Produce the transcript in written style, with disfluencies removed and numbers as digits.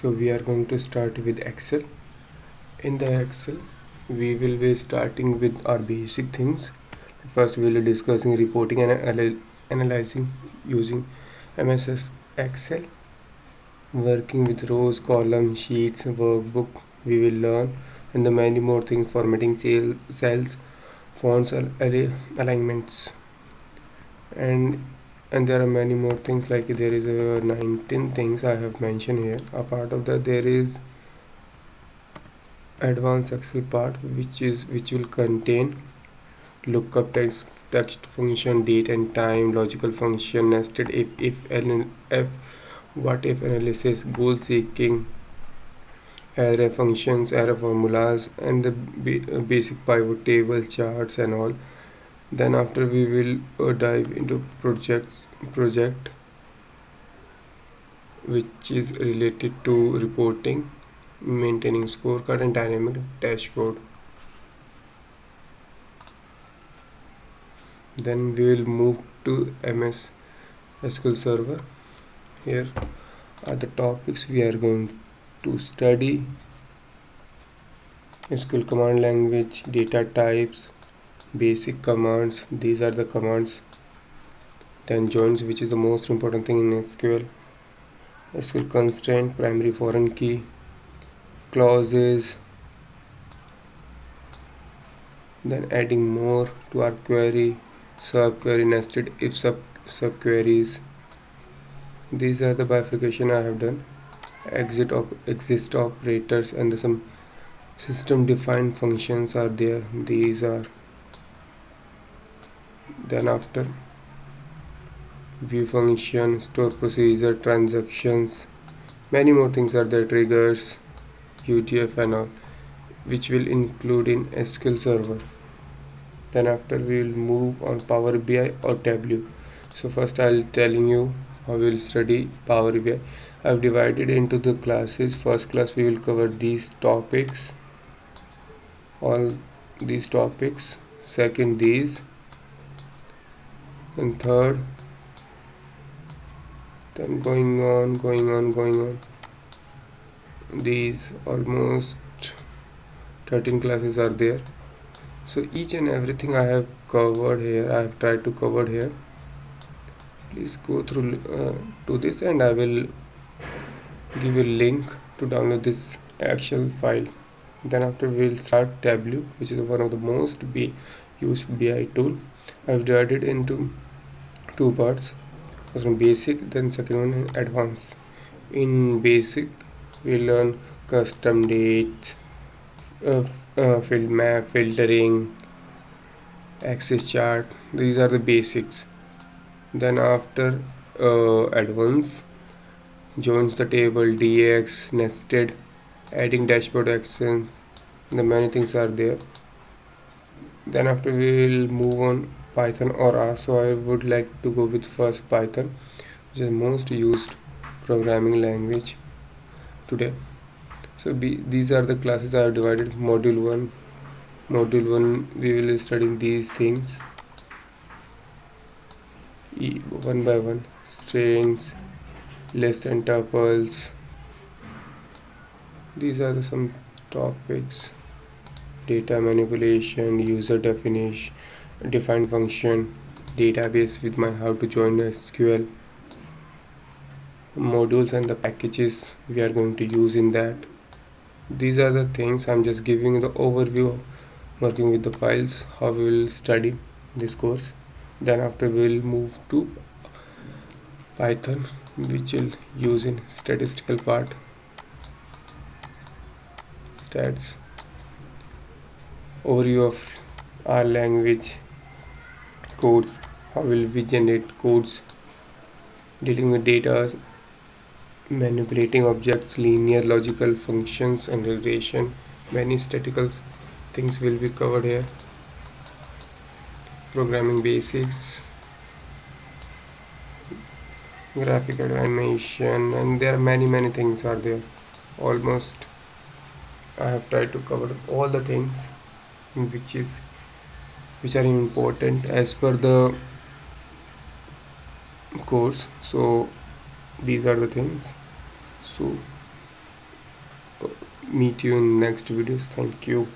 So we are going to start with Excel. In the Excel, we will be starting with our basic things. First, we will be discussing reporting and analyzing using MS Excel. Working with rows, columns, sheets, workbook, we will learn, and the many more things: formatting cells, fonts, alignments, and there are many more things, like there is 19 things I have mentioned here. A part of that, there is advanced Excel part, which will contain lookup text function, date and time, logical function, nested if what if analysis, goal seeking, array functions, array formulas, and the basic pivot tables, charts, and all. Then after, we will dive into project which is related to reporting, maintaining scorecard, and dynamic dashboard. Then we will move to MS SQL Server. Here are the topics we are going to study: SQL command language, data types, basic commands. These are the commands. Then joins, which is the most important thing in SQL. SQL constraint, primary foreign key, clauses. Then adding more to our query, subquery, nested if subqueries. These are the bifurcation I have done. Exist operators, and some system defined functions are there. These are. Then after, view function, store procedure, transactions, many more things are there, triggers, UTF and all, which will include in SQL Server. Then after, we will move on Power BI or Tableau. So first, I'll telling you how we will study Power BI. I've divided into the classes. First class, we will cover these topics, all these topics. Second, these, and third, then going on. These almost 13 classes are there. So each and everything I have covered here, I have tried to cover here. Please go through to this, and I will give you a link to download this actual file. Then after, we will start Tableau, which is one of the most used BI tool. I have divided into two parts. First one basic, then second one advanced. In basic, we learn custom dates, field map, filtering, axis chart. These are the basics. Then after, advanced, joins the table, DX, nested, adding dashboard actions. The many things are there. Then after, we will move on Python or R. So I would like to go with first Python, which is most used programming language today. So these are the classes I have divided. Module 1, we will be studying these things one by one: strings, lists and tuples. These are some topics: data manipulation, user definition, defined function, database with my how to join SQL, modules and the packages we are going to use in that. These are the things. I'm just giving the overview, working with the files, how we will study this course. Then after, we will move to Python, which will use in statistical part, stats, overview of our language, codes, how will we generate codes, dealing with data, manipulating objects, linear logical functions and regression. Many statistical things will be covered here. Programming basics, graphic animation, and there are many things are there. Almost I have tried to cover all the things which are important as per the course. So these are the things. So meet you in next videos. Thank you.